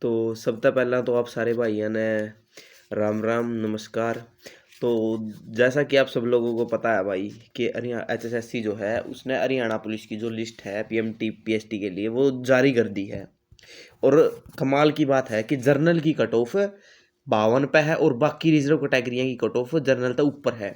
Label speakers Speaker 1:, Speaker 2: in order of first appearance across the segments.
Speaker 1: तो सबसे पहला तो आप सारे भाइयों ने राम राम नमस्कार। तो जैसा कि आप सब लोगों को पता है भाई कि हरियाणा एचएसएससी जो है उसने हरियाणा पुलिस की जो लिस्ट है पीएमटी पीएसटी के लिए वो जारी कर दी है। और कमाल की बात है कि जर्नल की कट ऑफ 52 पे है और बाकी रिजर्व कैटेगरियाँ की कट ऑफ जर्नल तक ऊपर है।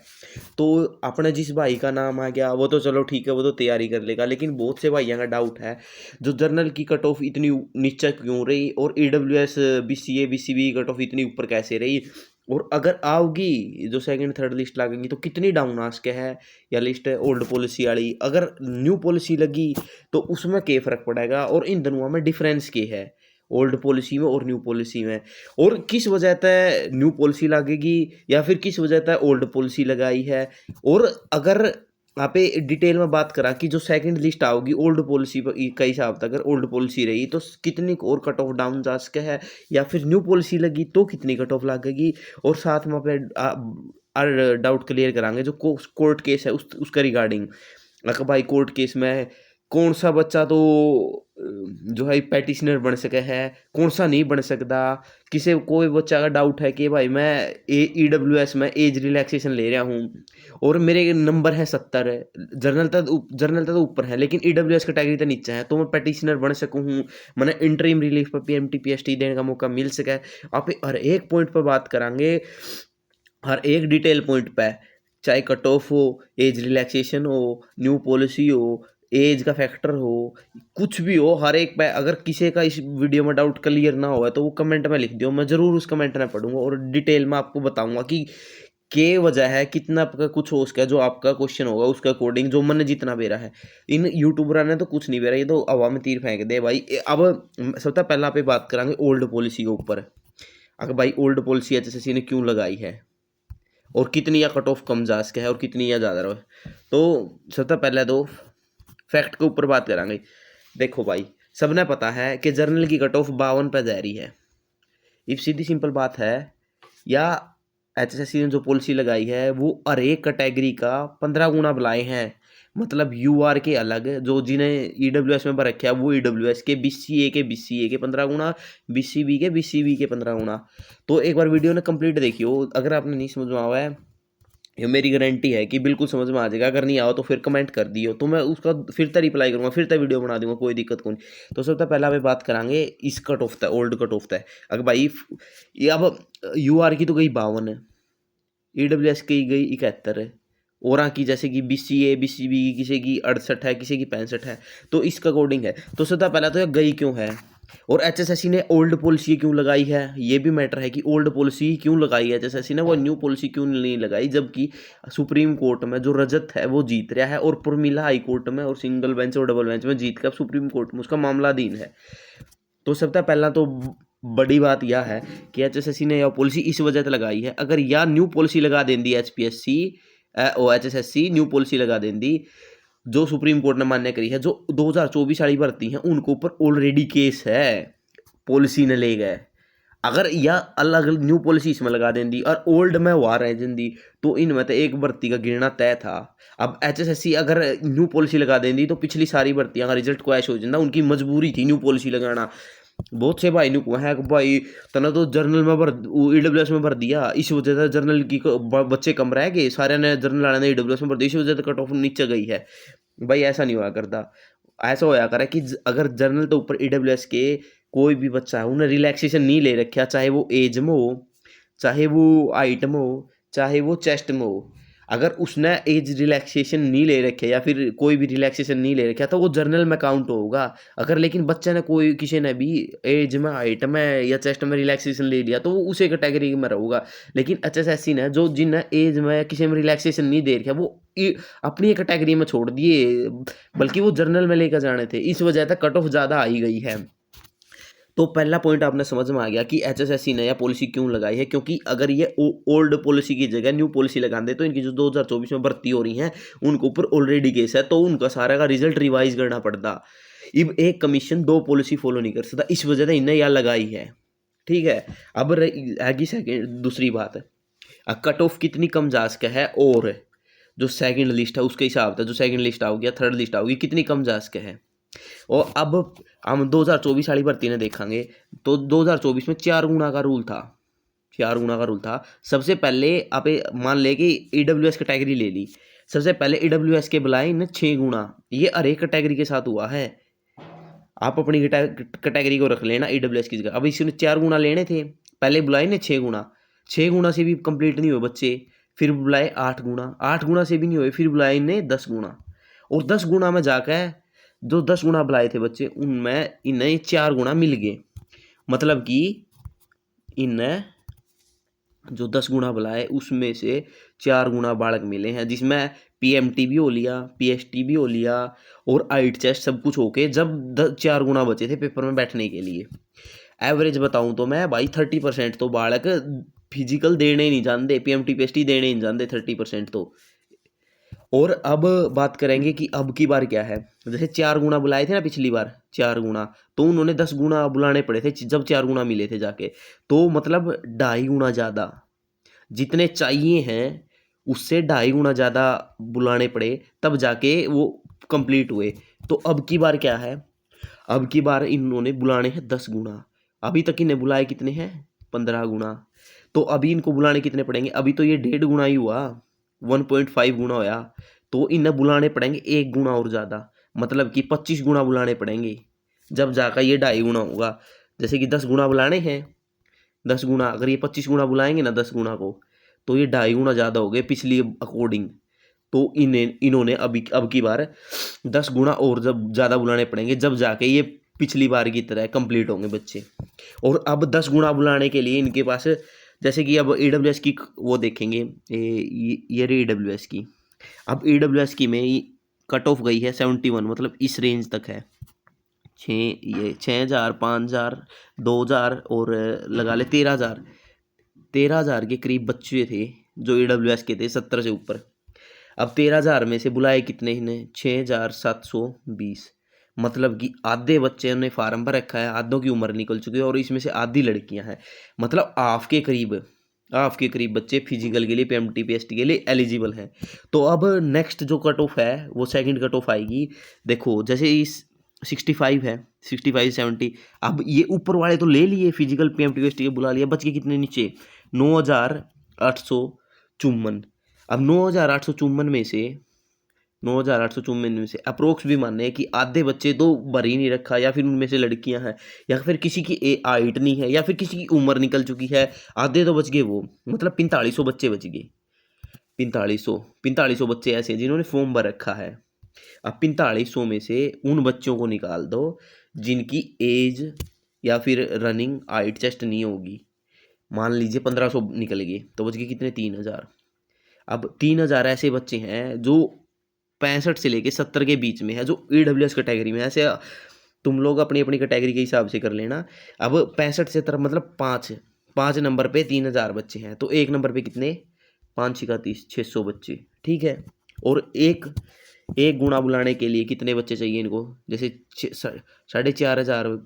Speaker 1: तो अपने जिस भाई का नाम आ गया वो तो चलो ठीक है, वो तो तैयारी कर लेगा, लेकिन बहुत से भाइयों का डाउट है जो जर्नल की कट ऑफ इतनी नीचे क्यों रही और ईडब्ल्यूएस बीसीए बीसीबी की कट ऑफ इतनी ऊपर कैसे रही, और अगर आओगी जो सेकंड थर्ड लिस्ट लगेंगी तो कितनी डाउन आ सके है या लिस्ट है ओल्ड पॉलिसी वाली, अगर न्यू पॉलिसी लगी तो उसमें क्या फ़र्क पड़ेगा और इन दोनों में डिफरेंस क्या है ओल्ड पॉलिसी में और न्यू पॉलिसी में, और किस वजह से न्यू पॉलिसी लगेगी या फिर किस वजह से ओल्ड पॉलिसी लगाई है। और अगर यहाँ पे डिटेल में बात करा कि जो सेकंड लिस्ट आओगी ओल्ड पॉलिसी का हिसाब था, अगर ओल्ड पॉलिसी रही तो कितनी और कट ऑफ डाउन जा सके है या फिर न्यू पॉलिसी लगी तो कितनी कट ऑफ लगेगी, और साथ में पे डाउट क्लियर कराएंगे जो कोर्ट केस है उसका रिगार्डिंग। अगर भाई कोर्ट केस में कौन सा बच्चा तो जो है पैटिशनर बन सके है, कौन सा नहीं बन सकता, किसी कोई बच्चा का डाउट है कि भाई मैं ईडब्ल्यूएस में एज रिलैक्सेशन ले रहा हूँ और मेरे नंबर है 70, जर्नल तक तो ऊपर है लेकिन ईडब्ल्यूएस कैटेगरी तो नीचे है, तो मैं पैटिशनर बन सकूँ हूँ, मैंने इंटरिम रिलीफ पर पीएमटी पीएसटी देने का मौका मिल सके। आप हर एक पॉइंट पर बात करांगे, हर एक डिटेल पॉइंट पे, चाहे कट ऑफ हो, एज रिलैक्सेशन हो, न्यू पॉलिसी हो, एज का फैक्टर हो, कुछ भी हो, हर एक पे अगर किसी का इस वीडियो में डाउट क्लियर ना हुआ तो वो कमेंट में लिख दियो, मैं ज़रूर उस कमेंट में पढ़ूंगा और डिटेल में आपको बताऊंगा कि क्या वजह है, कितना आपका कुछ हो उसका जो आपका क्वेश्चन होगा उसके अकॉर्डिंग जो मैंने जितना बेरा है। इन यूट्यूबर ने तो कुछ नहीं बेरा, ये तो हवा में तीर फेंक दे भाई। अब सबसे पहला पे बात करेंगे ओल्ड पॉलिसी के ऊपर। अगर भाई ओल्ड पॉलिसी एचएसएससी ने क्यों लगाई है और कितनी या कट ऑफ कम जा सके है और कितनी या ज़्यादा रहे, तो सबसे पहले तो फैक्ट के ऊपर बात करेंगे। देखो भाई, सबने पता है कि जर्नल की कट ऑफ 52 पे जा रही है। इफ सीधी सिंपल बात है, या एचएसएससी ने जो पॉलिसी लगाई है वो हर एक कैटेगरी का 15 गुना बुलाए हैं। मतलब यूआर के अलग जो जिन्हें ईडब्ल्यूएस में भर रखा है वो ईडब्ल्यूएस के, बीसीए के 15 गुना, बीसीबी के 15 गुना। तो एक बार वीडियो ने कंप्लीट देखियो, अगर आपने नहीं समझ में आवा है ये मेरी गारंटी है कि बिल्कुल समझ में आ जाएगा, अगर नहीं आओ तो फिर कमेंट कर दियो तो मैं उसका फिर तो रिप्लाई करूँगा, फिर तो वीडियो बना दूंगा, कोई दिक्कत नहीं। तो सबसे पहला मैं बात करांगे इस कट ऑफ था, ओल्ड कट ऑफ था। अगर भाई ये अब यूआर की तो गई 52 है, ईडब्ल्यूएस की गई 71 है, और की जैसे कि बीसीए बीसीबी की किसी की 68 है, किसी की 65 है, तो इसका अकॉर्डिंग है। तो सबसे पहला तो ये गई क्यों है और एचएसएससी ने ओल्ड पॉलिसी क्यों लगाई है, ये भी मैटर है कि ओल्ड पॉलिसी क्यों लगाई है एचएसएससी ने, वो न्यू पॉलिसी क्यों नहीं लगाई, जबकि सुप्रीम कोर्ट में जो रजत है वो जीत रहा है और पुरमिला हाई कोर्ट में और सिंगल बेंच और डबल बेंच में जीत कर सुप्रीम कोर्ट में उसका मामला दीन है। तो सबसे पहला तो बड़ी बात यह है कि एचएसएससी ने यह पॉलिसी इस वजह से लगाई है। अगर यह न्यू पॉलिसी लगा देंदी एचपीएससी ओ एचएसएससी न्यू पॉलिसी लगा देंदी जो सुप्रीम कोर्ट ने मान्य करी है, जो 2024 वाली भर्ती हैं उनके ऊपर ऑलरेडी केस है, पॉलिसी ने ले गए। अगर यह अलग न्यू पॉलिसी इसमें लगा देंदी और ओल्ड में हुआ रह देंदी तो इनमें तो एक भर्ती का गिरना तय था। अब एचएसएससी अगर न्यू पॉलिसी लगा देंदी तो पिछली सारी भर्तियां का रिजल्ट क्वैश हो जाता, उनकी मजबूरी थी न्यू पॉलिसी लगाना। बहुत से भाई ने कहा है कि भाई तना तो जर्नल में भर ईडब्ल्यूएस में भर दिया, इस वजह से जर्नल की बच्चे कम रह गए, सारे ने जर्नल वाले ने ईडब्ल्यूएस में भर दिया, इस वजह से कट ऑफ नीचे गई है। भाई ऐसा नहीं हुआ करता, ऐसा होया करे कि अगर जर्नल तो ऊपर ईडब्ल्यूएस के कोई भी बच्चा है उन्हें रिलैक्सेशन नहीं ले रखा, चाहे वो एज में हो, चाहे वो हाइट में हो, चाहे वो चेस्ट में हो, अगर उसने एज रिलैक्सेशन नहीं ले रखे या फिर कोई भी रिलैक्सेशन नहीं ले रखा तो वो जर्नल में काउंट होगा। अगर लेकिन बच्चे ने कोई किसी ने भी एज में हाइट में या चेस्ट में रिलैक्सेशन ले लिया तो वो उसी कैटेगरी में रहूगा। लेकिन एचएसएससी ने जो जिन्हें एज में किसी में रिलैक्सेशन नहीं दे रखा वो अपनी कैटेगरी में छोड़ दिए, बल्कि वो जर्नल में लेकर जाने थे, इस वजह से कट ऑफ ज़्यादा आई गई है। तो पहला पॉइंट आपने समझ में आ गया कि एचएसएससी ने यह पॉलिसी क्यों लगाई है, क्योंकि अगर ये ओल्ड पॉलिसी की जगह न्यू पॉलिसी लगा दे तो इनकी जो 2024 में भर्ती हो रही हैं उनके ऊपर ऑलरेडी केस है, तो उनका सारा का रिजल्ट रिवाइज करना पड़ता। अब एक कमीशन दो पॉलिसी फॉलो नहीं कर सकता, इस वजह से इन्हें यह लगाई है। ठीक है, अब आगे सेकेंड दूसरी बात है, कट ऑफ कितनी कम जा सके है और जो सेकंड लिस्ट है उसके हिसाब से जो सेकंड लिस्ट आओगी या थर्ड लिस्ट आओगी कितनी कम जा सके है। और अब हम 2024 वाली भर्ती ने देखेंगे तो 2024 में 4 गुना का रूल था। 4 गुना का रूल था। सबसे पहले आप मान ले कि ईडब्ल्यूएस कैटेगरी ले ली, सबसे पहले ईडब्ल्यूएस के बुलाए इन्हें 6 गुना। ये हर एक कैटेगरी के साथ हुआ है। आप अपनी कैटेगरी को रख लेना ईडब्ल्यूएस की जगह। अब इसने 4 गुना लेने थे, पहले बुलाए ने 6 गुना। 6 गुना से भी कंप्लीट नहीं हुए बच्चे, फिर बुलाए 8 गुना। 8 गुना से भी नहीं हुए, फिर बुलाए इन्हें 10 गुना। और 10 गुना में जाकर जो 10 गुना बुलाए थे बच्चे, उनमें इन्हें 4 गुना मिल गए। मतलब कि इन्हें जो 10 गुना बुलाए उसमें से 4 गुना बालक मिले हैं, जिसमें पीएमटी भी हो लिया, पीएसटी भी हो लिया और आइट चेस्ट सब कुछ होके जब 4 गुना बचे थे पेपर में बैठने के लिए। एवरेज बताऊं तो मैं भाई 30% तो बालक फिजिकल देने ही नहीं जानते, पीएमटी पीएसटी देने ही नहीं जानते 30% तो। और अब बात करेंगे कि अब की बार क्या है। जैसे 4 गुना बुलाए थे ना पिछली बार, 4 गुना, तो उन्होंने 10 गुना बुलाने पड़े थे जब 4 गुना मिले थे जाके। तो मतलब 2.5 गुना ज़्यादा जितने चाहिए हैं उससे 2.5 गुना ज़्यादा बुलाने पड़े, तब जाके वो कंप्लीट हुए। तो अब की बार क्या है, अब की बार इन्होंने बुलाने हैं 10 गुना। अभी तक इन्हें बुलाए कितने हैं, 15 गुना। तो अभी इनको बुलाने कितने पड़ेंगे, अभी तो ये 1.5 गुना ही हुआ, 1.5 गुना होया। तो इन्हें बुलाने पड़ेंगे 1 गुना और ज़्यादा, मतलब कि 25 गुना बुलाने पड़ेंगे, जब जाकर ये 2.5 गुना होगा। जैसे कि 10 गुना बुलाने हैं, 10 गुना, अगर ये 25 गुना बुलाएंगे ना 10 गुना को, तो ये 2.5 गुना ज़्यादा हो गए पिछली अकॉर्डिंग। तो इन्होंने अभी अब की बार 10 गुना और जब ज़्यादा बुलाने पड़ेंगे, जब जाके ये पिछली बार की तरह कंप्लीट होंगे बच्चे। और अब 10 गुना बुलाने के लिए इनके पास, जैसे कि अब ईडब्ल्यूएस की वो देखेंगे, ये रही ईडब्ल्यूएस की। अब ईडब्ल्यूएस की में कट ऑफ गई है 71, मतलब इस रेंज तक है। 6,000, 5,000, 2,000 और लगा ले 13,000। 13,000 के करीब बच्चे थे जो ईडब्ल्यूएस के थे 70 से ऊपर। अब 13,000 में से बुलाए कितने इन्हें, 6,720। मतलब कि आधे बच्चे ने फार्म पर रखा है, आधों की उम्र निकल चुकी है और इसमें से आधी लड़कियां हैं। मतलब हाफ के करीब बच्चे फिजिकल के लिए, पीएमटी पीएसटी के लिए एलिजिबल हैं। तो अब नेक्स्ट जो कट ऑफ है वो सेकंड कट ऑफ आएगी। देखो जैसे इस 65 है, 65 70। अब ये ऊपर वाले तो ले लिए, फिजिकल पीएमटी पीएसटी के बुला लिया, बच के कितने नीचे, 9,854। अब 9,854 में से अप्रोक्स भी माने कि आधे बच्चे तो भर ही नहीं रखा, या फिर उनमें से लड़कियां हैं, या फिर किसी की हाइट नहीं है, या फिर किसी की उम्र निकल चुकी है, आधे तो बच गए वो। मतलब 4500 बच्चे बच गए। 4500 बच्चे ऐसे जिन्होंने फॉर्म भर रखा है। अब 4500 में से उन बच्चों को निकाल दो जिनकी एज या फिर रनिंग हाइट चेस्ट नहीं होगी। मान लीजिए 1500 निकल गए, तो बच गए कितने, 3,000। अब 3,000 ऐसे बच्चे हैं जो 65 से लेके 70 के बीच में है, जो ईडब्ल्यूएस कैटेगरी में है। ऐसे तुम लोग अपनी अपनी कैटेगरी के हिसाब से कर लेना। अब 65 से तरफ मतलब 5 नंबर पे 3,000 बच्चे हैं, तो एक नंबर पे कितने, 5×6 = 600 बच्चे, ठीक है। और एक गुणा बुलाने के लिए कितने बच्चे चाहिए इनको, जैसे 4,500,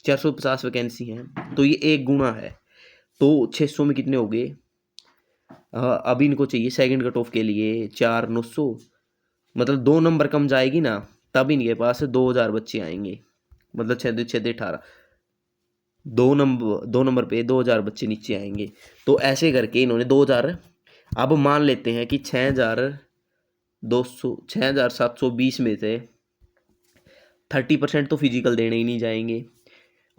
Speaker 1: 450 वैकेंसी हैं, तो ये एक गुणा है, तो 600 में कितने हो गए। अभी इनको चाहिए सेकंड कट ऑफ के लिए 4,900, मतलब 2 नंबर कम जाएगी ना, तब इनके पास 2,000 बच्चे आएंगे। मतलब 6×6 = 18, 2 नंबर पे 2,000 बच्चे नीचे आएंगे। तो ऐसे करके इन्होंने 2,000, अब मान लेते हैं कि 6,720 में से 30% तो फिजिकल देने ही नहीं जाएंगे,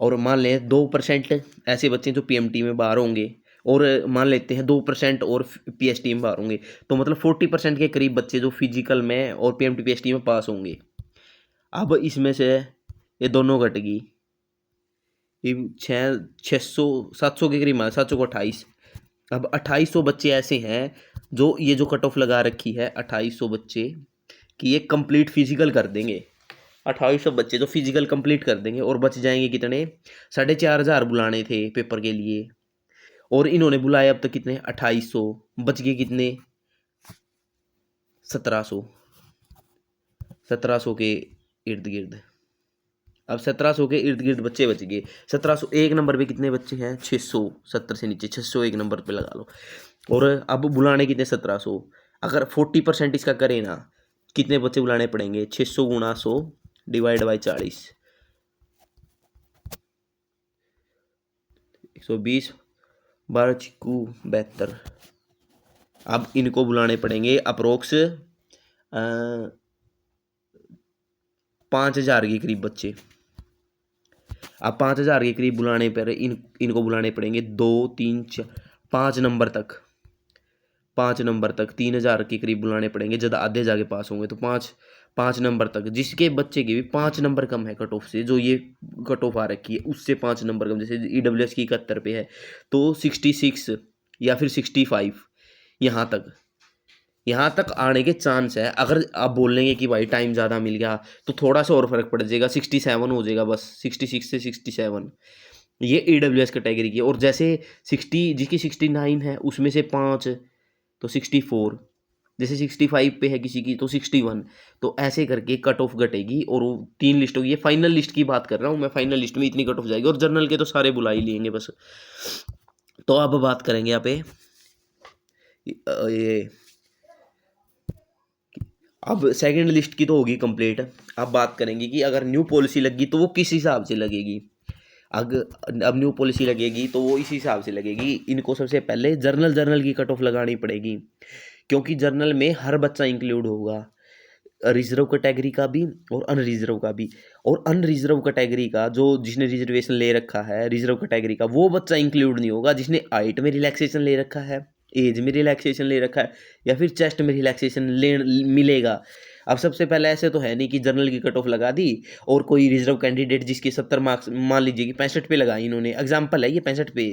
Speaker 1: और मान लें 2% ऐसे बच्चे जो पीएमटी में बाहर होंगे, और मान लेते हैं 2% और पीएसटी में बाहर होंगे, तो मतलब 40% के करीब बच्चे जो फिजिकल में और पीएमटी पीएसटी में पास होंगे। अब इसमें से ये दोनों घट गई, 700 के करीब, 700 को 28। अब 2800 बच्चे ऐसे हैं जो ये जो कट ऑफ लगा रखी है 2800 बच्चे कि ये कंप्लीट फिजिकल कर देंगे। 2800 बच्चे जो फिजिकल कंप्लीट कर देंगे, और बच जाएंगे कितने, 4,500 बुलाने थे पेपर के लिए, और इन्होंने बुलाए अब तक कितने, 2800, बच गए कितने, 1700 के इर्द गिर्द। अब 1700 के इर्द गिर्द बच्चे बच गए। 1700 एक नंबर पे कितने बच्चे हैं, 670 से नीचे 600 एक नंबर पे लगा लो। और अब बुलाने कितने, 1700। अगर 40% इसका करें ना, कितने बच्चे बुलाने पड़ेंगे, 600 × 100, डिवाइड बाई 40, 120, 12 चिक्कू 72। अब इनको बुलाने पड़ेंगे अप्रोक्स 5,000 के करीब बच्चे। अब 5,000 के करीब बुलाने पर इनको बुलाने पड़ेंगे 2, 3, 4, 5 नंबर तक, 5 नंबर तक 3,000 के करीब बुलाने पड़ेंगे जब आधे जाके पास होंगे। तो 5 नंबर तक, जिसके बच्चे के भी 5 नंबर कम है कट ऑफ से, जो ये कट ऑफ आ रखी है उससे 5 नंबर कम, जैसे EWS की 71 पे है तो 66 या फिर 65, यहाँ तक आने के चांस है। अगर आप बोलेंगे कि भाई टाइम ज़्यादा मिल गया तो थोड़ा सा और फर्क पड़ जाएगा, 67 हो जाएगा बस, 66 से 67, ये EWS कैटेगरी की। और जैसे 60, जिसकी 69 है उसमें से 5 तो 64, जैसे 65 पे है किसी की तो 61, तो ऐसे करके कट ऑफ घटेगी और वो 3 लिस्ट होगी। ये फाइनल लिस्ट की बात कर रहा हूँ मैं, फाइनल लिस्ट में इतनी कट ऑफ जाएगी, और जर्नल के तो सारे बुला ही लेंगे बस। तो अब बात करेंगे यहाँ पे ये, अब सेकंड लिस्ट की तो होगी कंप्लीट। अब बात करेंगे कि अगर न्यू पॉलिसी लगी तो वो किस हिसाब से लगेगी। अब न्यू पॉलिसी लगेगी तो वो इस हिसाब से लगेगी। इनको सबसे पहले जर्नल की कट ऑफ लगानी पड़ेगी, क्योंकि जर्नल में हर बच्चा इंक्लूड होगा, रिजर्व कैटेगरी का भी और अनरिजर्व का भी। और अनरिजर्व कैटेगरी का जो जिसने रिजर्वेशन ले रखा है, रिजर्व कैटेगरी का वो बच्चा इंक्लूड नहीं होगा जिसने हाइट में रिलैक्सेशन ले रखा है, एज में रिलैक्सेशन ले रखा है, या फिर चेस्ट में रिलैक्सेशन ले मिलेगा। अब सबसे पहले ऐसे तो है नहीं कि जर्नल की कट ऑफ लगा दी और कोई रिजर्व कैंडिडेट जिसके 70 मार्क्स, मान लीजिए कि 65 पे लगाई इन्होंने, एग्जाम्पल है ये 65 पे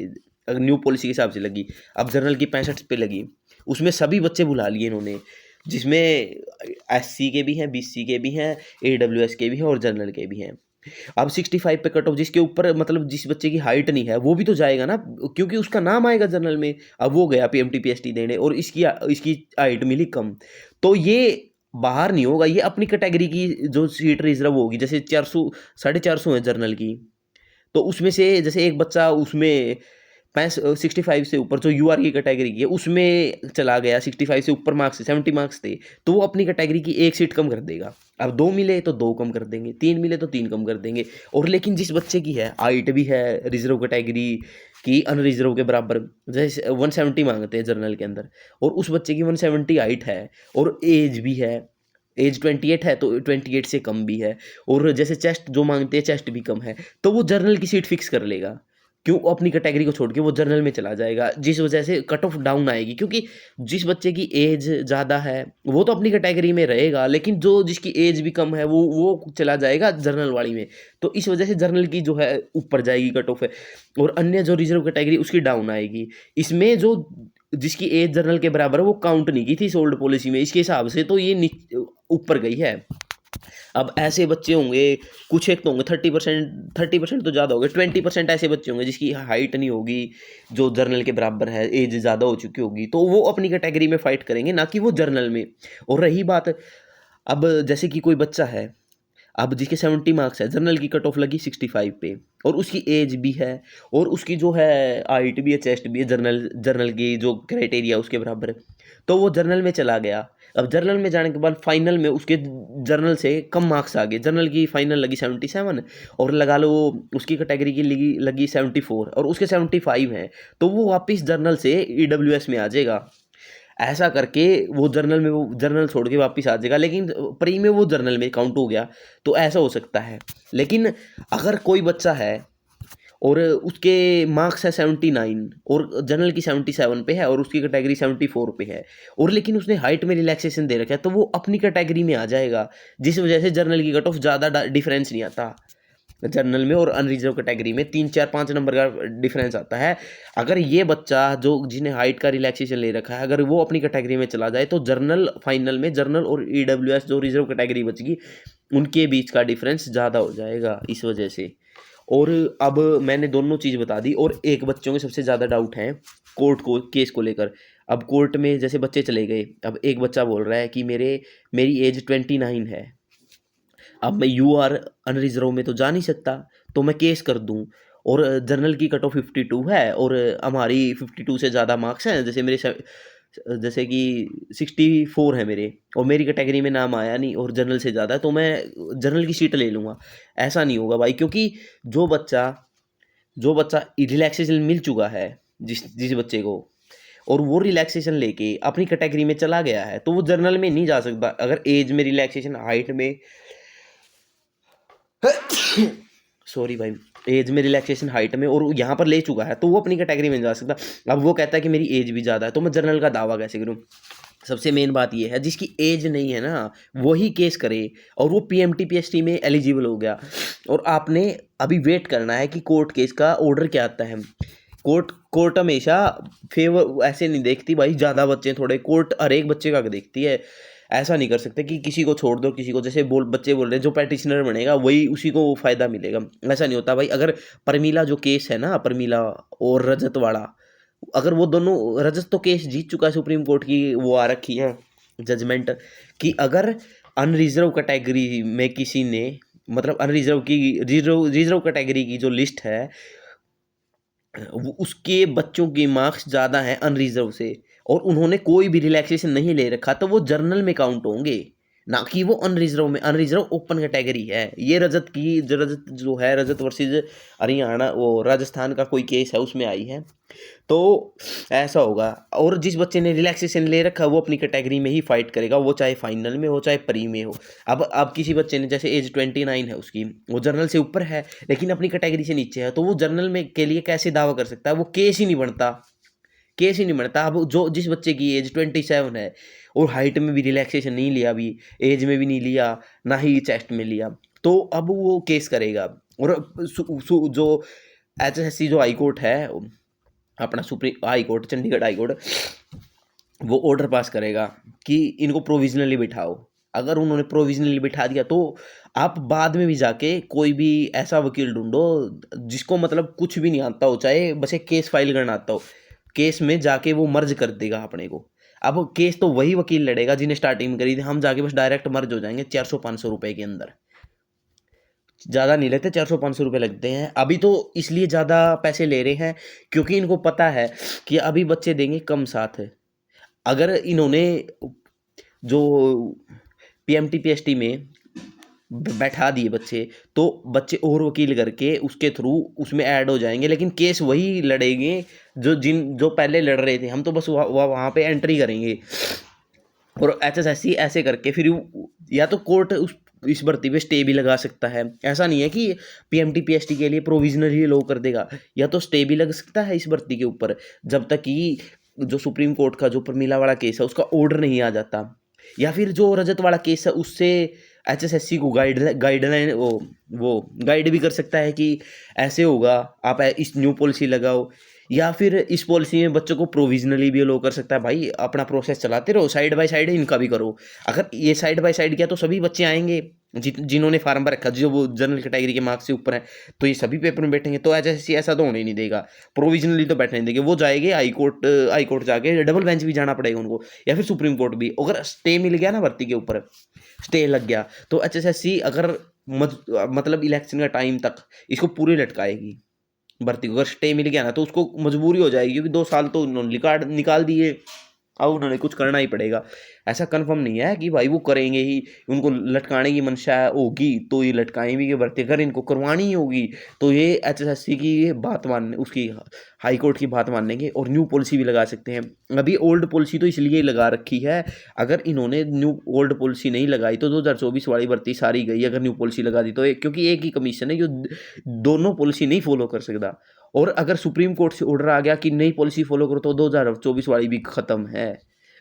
Speaker 1: अगर न्यू पॉलिसी के हिसाब से लगी, अब जर्नल की 65 पे लगी, उसमें सभी बच्चे बुला लिए इन्होंने, जिसमें SC के भी हैं, BC के भी हैं, AWS के भी हैं और जनरल के भी हैं। अब 65 पे कट ऑफ, जिसके ऊपर मतलब जिस बच्चे की हाइट नहीं है वो भी तो जाएगा ना, क्योंकि उसका नाम आएगा जनरल में। अब वो गया PMT PST देने और इसकी हाइट मिली कम, तो ये बाहर नहीं होगा, ये अपनी कैटेगरी की जो सीट रिजर्व होगी। जैसे 400 450 है जर्नल की, तो उसमें से जैसे एक बच्चा उसमें 65 से ऊपर जो UR की कैटेगरी की है उसमें चला गया, 65 से ऊपर मार्क्स 70 मार्क्स थे, तो वो अपनी कैटेगरी की एक सीट कम कर देगा। अब 2 मिले तो 2 कम कर देंगे, 3 मिले तो 3 कम कर देंगे। और लेकिन जिस बच्चे की है हाइट भी है रिजर्व कैटेगरी की अनरिजर्व के बराबर, जैसे 170 मांगते हैं जर्नल के अंदर, और उस बच्चे की 170 हाइट है और एज भी है, एज 28 है तो 28 से कम भी है, और जैसे चेस्ट जो मांगते हैं चेस्ट भी कम है, तो वो जर्नल की सीट फिक्स कर लेगा। क्यों? अपनी कैटेगरी को छोड़ के वो जर्नल में चला जाएगा, जिस वजह से कट ऑफ डाउन आएगी। क्योंकि जिस बच्चे की एज ज़्यादा है वो तो अपनी कैटेगरी में रहेगा, लेकिन जो जिसकी एज भी कम है वो चला जाएगा जर्नल वाली में, तो इस वजह से जर्नल की जो है ऊपर जाएगी कट ऑफ है, और अन्य जो रिजर्व कैटेगरी उसकी डाउन आएगी। इसमें जो जिसकी एज जर्नल के बराबर है वो काउंट नहीं की थी इस ओल्ड पॉलिसी में, इसके हिसाब से तो ये ऊपर गई है। अब ऐसे बच्चे होंगे, कुछ एक तो होंगे 30% तो ज़्यादा हो गए, 20% ऐसे बच्चे होंगे जिसकी हाइट नहीं होगी जो जर्नल के बराबर है, एज ज़्यादा हो चुकी होगी, तो वो अपनी कैटेगरी में फाइट करेंगे, ना कि वो जर्नल में। और रही बात, अब जैसे कि कोई बच्चा है अब जिसके 70 मार्क्स है, जर्नल की कट ऑफ लगी 65 पे, और उसकी एज भी है और उसकी जो है हाइट भी है, चेस्ट भी है, जर्नल की जो क्राइटेरिया उसके बराबर है, तो वो जर्नल में चला गया। अब जर्नल में जाने के बाद फाइनल में उसके जर्नल से कम मार्क्स आ गए, जर्नल की फाइनल लगी 77 और लगा लो उसकी कैटेगरी की लगी 74 और उसके 75 हैं, तो वो वापस जर्नल से EWS में आ जाएगा। ऐसा करके वो जर्नल छोड़ के वापस आ जाएगा, लेकिन प्री में वो जर्नल में काउंट हो गया, तो ऐसा हो सकता है। लेकिन अगर कोई बच्चा है और उसके मार्क्स है 79 और जनरल की 77 पे है और उसकी कैटेगरी 74 पे है, और लेकिन उसने हाइट में रिलैक्सेशन दे रखा है, तो वो अपनी कैटेगरी में आ जाएगा, जिस वजह से जर्नल की कट ऑफ ज़्यादा डिफरेंस नहीं आता। जनरल में और अनरिजर्व कैटेगरी में 3 4 5 नंबर का डिफरेंस आता है। अगर ये बच्चा जो जिन्हें हाइट का रिलैक्सेशन ले रखा है, अगर वो अपनी कैटेगरी में चला जाए, तो जर्नल फाइनल में जर्नल और EWS जो रिजर्व कैटेगरी बचगी उनके बीच का डिफरेंस ज़्यादा हो जाएगा इस वजह से। और अब मैंने दोनों चीज़ बता दी, और एक बच्चों के सबसे ज़्यादा डाउट हैं केस को लेकर। अब कोर्ट में जैसे बच्चे चले गए, अब एक बच्चा बोल रहा है कि मेरी एज 29 है, अब मैं UR अनरिजर्व में तो जा नहीं सकता, तो मैं केस कर दूं, और जर्नल की कट ऑफ 52 है और हमारी 52 से ज़्यादा मार्क्स हैं, जैसे मेरे जैसे कि 64 है मेरे, और मेरी कैटेगरी में नाम आया नहीं और जनरल से ज़्यादा है, तो मैं जनरल की सीट ले लूँगा। ऐसा नहीं होगा भाई, क्योंकि जो बच्चा जो बच्चा रिलैक्सेशन मिल चुका है, जिस जिस बच्चे को, और वो रिलैक्सेशन लेके अपनी कैटेगरी में चला गया है, तो वो जर्नल में नहीं जा सकता। अगर एज में रिलैक्सेशन, हाइट में सॉरी भाई, एज में रिलैक्सेशन, हाइट में, और यहाँ पर ले चुका है, तो वो अपनी कैटेगरी में नहीं जा सकता। अब वो कहता है कि मेरी एज भी ज़्यादा है, तो मैं जर्नल का दावा कैसे करूँ? सबसे मेन बात ये है, जिसकी एज नहीं है ना, वही केस करे, और वो पीएमटी पीएसटी में एलिजिबल हो गया। और आपने अभी वेट करना है कि कोर्ट केस का ऑर्डर क्या आता है। कोर्ट हमेशा फेवर ऐसे नहीं देखती भाई, ज़्यादा बच्चे थोड़े, कोर्ट हर एक बच्चे का देखती है। ऐसा नहीं कर सकते कि किसी को छोड़ दो, किसी को, जैसे बच्चे बोल रहे हैं जो पैटिशनर बनेगा वही उसी को फ़ायदा मिलेगा। ऐसा नहीं होता भाई। अगर परमीला जो केस है ना, परमीला और रजत वाला, अगर वो दोनों, रजत तो केस जीत चुका है, सुप्रीम कोर्ट की वो आ रखी है जजमेंट, कि अगर अनरिजर्व कैटेगरी में किसी ने, मतलब अनरिजर्व की, रिजर्व कैटेगरी की जो लिस्ट है, उसके बच्चों के मार्क्स ज़्यादा हैं अनरिजर्व से, और उन्होंने कोई भी रिलैक्सेशन नहीं ले रखा, तो वो जर्नल में काउंट होंगे, ना कि वो अनरिजर्व में। अनरिजर्व ओपन कैटेगरी है। ये रजत जो है, रजत वर्सेस हरियाणा, वो राजस्थान का कोई केस है, उसमें आई है। तो ऐसा होगा, और जिस बच्चे ने रिलैक्सेशन ले रखा वो अपनी कैटेगरी में ही फाइट करेगा, वो चाहे फाइनल में हो चाहे प्री में हो। अब किसी बच्चे ने, जैसे एज 29 है उसकी, वो जर्नल से ऊपर है लेकिन अपनी कैटेगरी से नीचे है, तो वो जर्नल में के लिए कैसे दावा कर सकता है? वो केस ही नहीं बनता, केस ही नहीं बनता। अब जिस बच्चे की एज 27 है और हाइट में भी रिलैक्सेशन नहीं लिया, अभी एज में भी नहीं लिया, ना ही चेस्ट में लिया, तो अब वो केस करेगा। और जो HSSC जो हाई कोर्ट है, अपना supreme high court, Chandigarh high court, वो ऑर्डर पास करेगा कि इनको प्रोविजनली बिठाओ। अगर उन्होंने प्रोविजनली बिठा दिया, तो आप बाद में भी जाके कोई भी ऐसा वकील ढूंढो जिसको मतलब कुछ भी नहीं आता हो, चाहे बस एक केस फाइल करना आता हो, केस में जाके वो मर्ज कर देगा अपने को। अब केस तो वही वकील लड़ेगा जिन्हें स्टार्टिंग में करी थी, हम जाके बस डायरेक्ट मर्ज हो जाएंगे 400-500 रुपए के अंदर। ज़्यादा नहीं लेते, 400-500 रुपये लगते हैं। अभी तो इसलिए ज़्यादा पैसे ले रहे हैं क्योंकि इनको पता है कि अभी बच्चे देंगे कम साथ है। अगर इन्होंने जो पीएमटी पीएसटी में बैठा दिए बच्चे, तो बच्चे और वकील करके उसके थ्रू उसमें ऐड हो जाएंगे, लेकिन केस वही लड़ेंगे जो पहले लड़ रहे थे। हम तो बस वहाँ पे एंट्री करेंगे। और HSSC ऐसे करके फिर या तो कोर्ट इस भर्ती पे स्टे भी लगा सकता है। ऐसा नहीं है कि पीएमटी पीएसटी के लिए प्रोविजनल ही लो कर देगा, या तो स्टे भी लग सकता है इस भर्ती के ऊपर, जब तक कि जो सुप्रीम कोर्ट का जो प्रमिला वाला केस है उसका ऑर्डर नहीं आ जाता। या फिर जो रजत वाला केस है उससे HSSC को गाइडलाइन वो गाइड भी कर सकता है कि ऐसे होगा, आप इस न्यू पॉलिसी लगाओ। या फिर इस पॉलिसी में बच्चों को प्रोविजनली भी अलो कर सकता है। भाई अपना प्रोसेस चलाते रहो, साइड बाय साइड इनका भी करो। अगर ये साइड बाय साइड किया तो सभी बच्चे आएंगे जिन्होंने फार्म भर रखा, जो वो जनरल कैटेगरी के मार्क्स से ऊपर है, तो ये सभी पेपर में बैठेंगे। तो HSSC ऐसा तो होने नहीं देगा, प्रोविजनली तो बैठने नहीं देंगे। वो जाएंगे हाई कोर्ट जाके डबल बेंच भी जाना पड़ेगा उनको, या फिर सुप्रीम कोर्ट भी। अगर स्टे मिल गया ना भर्ती के ऊपर, स्टे लग गया, तो HSSC अगर मतलब इलेक्शन का टाइम तक इसको पूरी लटकाएगी भर्ती को। अगर स्टे मिल गया ना तो उसको मजबूरी हो जाएगी, क्योंकि 2 साल तो उन्होंने निकाल दिए, अब उन्होंने कुछ करना ही पड़ेगा। ऐसा कंफर्म नहीं है कि भाई वो करेंगे ही, उनको लटकाने की मंशा होगी तो ये लटकाएं भी कि भर्ती। अगर इनको करवानी ही होगी तो ये HSSC की बात मान, उसकी हाई कोर्ट की बात मानेंगे और न्यू पॉलिसी भी लगा सकते हैं। अभी ओल्ड पॉलिसी तो इसलिए लगा रखी है, अगर इन्होंने ओल्ड पॉलिसी नहीं लगाई तो 2024 वाली भर्ती सारी गई। अगर न्यू पॉलिसी लगा दी तो क्योंकि एक ही कमीशन है जो दोनों पॉलिसी नहीं फॉलो कर सकता। और अगर सुप्रीम कोर्ट से ऑर्डर आ गया कि नई पॉलिसी फॉलो करो, तो 2024 वाली भी खत्म है।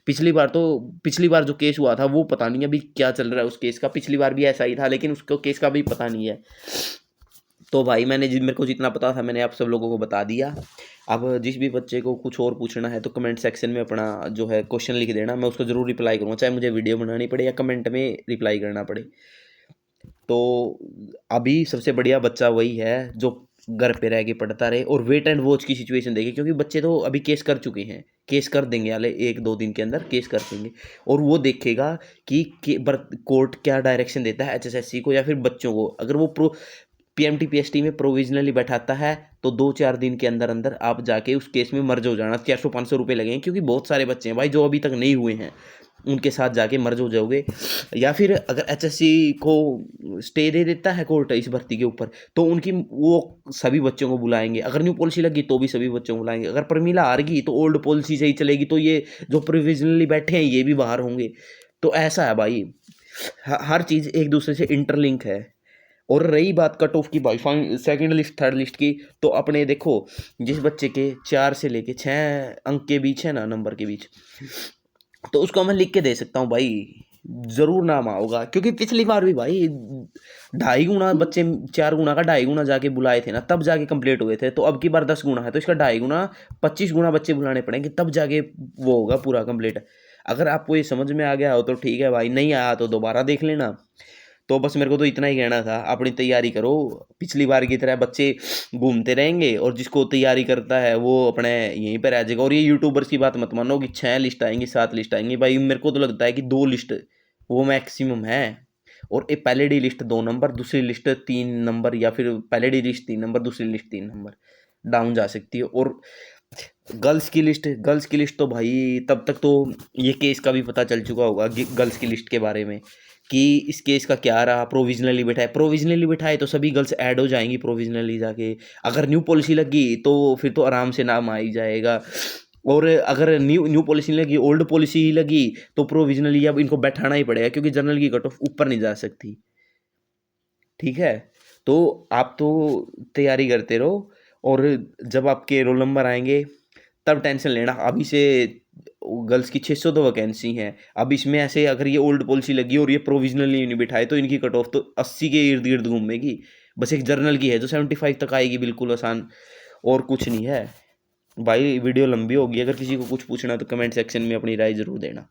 Speaker 1: पिछली बार जो केस हुआ था वो पता नहीं अभी क्या चल रहा है उस केस का। पिछली बार भी ऐसा ही था, लेकिन उसको केस का भी पता नहीं है। तो भाई मेरे को जितना पता था मैंने आप सब लोगों को बता दिया। अब जिस भी बच्चे को कुछ और पूछना है तो कमेंट सेक्शन में अपना जो है क्वेश्चन लिख देना, मैं उसको ज़रूर रिप्लाई करूँगा, चाहे मुझे वीडियो बनानी पड़े या कमेंट में रिप्लाई करना पड़े। तो अभी सबसे बढ़िया बच्चा वही है जो घर पे रह के पढ़ता रहे और वेट एंड वॉच की सिचुएशन देखे, क्योंकि बच्चे तो अभी केस कर चुके हैं, केस कर देंगे वाले 1-2 दिन के अंदर केस कर देंगे। और वो देखेगा कि कोर्ट क्या डायरेक्शन देता है HSSC को या फिर बच्चों को। अगर वो पीएमटी पीएसटी में प्रोविजनली बैठाता है तो 2-4 दिन के अंदर अंदर आप जाके उस केस में मर्ज हो जाना, 400-500 रुपये लगेंगे, क्योंकि बहुत सारे बच्चे हैं भाई जो अभी तक नहीं हुए हैं, उनके साथ जाके मर्ज हो जाओगे। या फिर अगर एचएससी को स्टे दे देता है कोर्ट इस भर्ती के ऊपर, तो उनकी वो सभी बच्चों को बुलाएंगे, अगर न्यू पॉलिसी लगी तो भी सभी बच्चों को बुलाएंगे, अगर प्रमिला हार गई तो ओल्ड पॉलिसी से ही चलेगी, तो ये जो प्रोविजनली बैठे हैं ये भी बाहर होंगे। तो ऐसा है भाई, हर चीज़ एक दूसरे से इंटरलिंक है। और रही बात कट ऑफ की भाई, सेकंड लिस्ट थर्ड लिस्ट की, तो अपने देखो जिस बच्चे के 4 से लेके 6 अंक के बीच है ना, नंबर के बीच, तो उसको मैं लिख के दे सकता हूँ भाई, जरूर नाम आओगा। क्योंकि पिछली बार भी भाई 2.5 गुना बच्चे, 4 गुना का 2.5 गुना जाके बुलाए थे ना, तब जाके कंप्लीट हुए थे। तो अब की बार 10 गुना है, तो इसका 2.5 गुना 25 गुना बच्चे बुलाने पड़ेंगे, तब जाके वो होगा पूरा कंप्लीट। अगर आपको ये समझ में आ गया हो तो ठीक है भाई, नहीं आया तो दोबारा देख लेना। तो बस मेरे को तो इतना ही कहना था, अपनी तैयारी करो, पिछली बार की तरह बच्चे घूमते रहेंगे, और जिसको तैयारी करता है वो अपने यहीं पर रह जाएगा। और ये यूट्यूबर्स की बात मत मानो कि 6 लिस्ट आएंगी 7 लिस्ट आएंगी, भाई मेरे को तो लगता है कि 2 लिस्ट वो मैक्सिमम है। और एक पहले डी लिस्ट 2 नंबर, दूसरी लिस्ट 3 नंबर, या फिर पहले डी लिस्ट 3 नंबर, दूसरी लिस्ट 3 नंबर डाउन जा सकती है। और गर्ल्स की लिस्ट तो भाई तब तक तो ये केस का भी पता चल चुका होगा गर्ल्स की लिस्ट के बारे में, कि इस केस का क्या रहा। प्रोविजनली बिठाए तो सभी गर्ल्स ऐड हो जाएंगी प्रोविजनली जाके। अगर न्यू पॉलिसी लगी तो फिर तो आराम से नाम आ ही जाएगा। और अगर न्यू पॉलिसी लगी, ओल्ड पॉलिसी ही लगी, तो प्रोविजनली अब इनको बैठाना ही पड़ेगा, क्योंकि जनरल की कट ऑफ ऊपर नहीं जा सकती। ठीक है, तो आप तो तैयारी करते रहो, और जब आपके रोल नंबर आएंगे तब टेंशन लेना। अभी से गर्ल्स की 600 तो वैकेंसी है। अब इसमें ऐसे अगर ये ओल्ड पॉलिसी लगी और ये प्रोविजनली नहीं बिठाए, तो इनकी कट ऑफ तो 80 के इर्द गिर्द घूमेगी। बस एक जर्नल की है जो 75 तक आएगी, बिल्कुल आसान, और कुछ नहीं है भाई। वीडियो लंबी होगी, अगर किसी को कुछ पूछना है तो कमेंट सेक्शन में अपनी राय ज़रूर देना।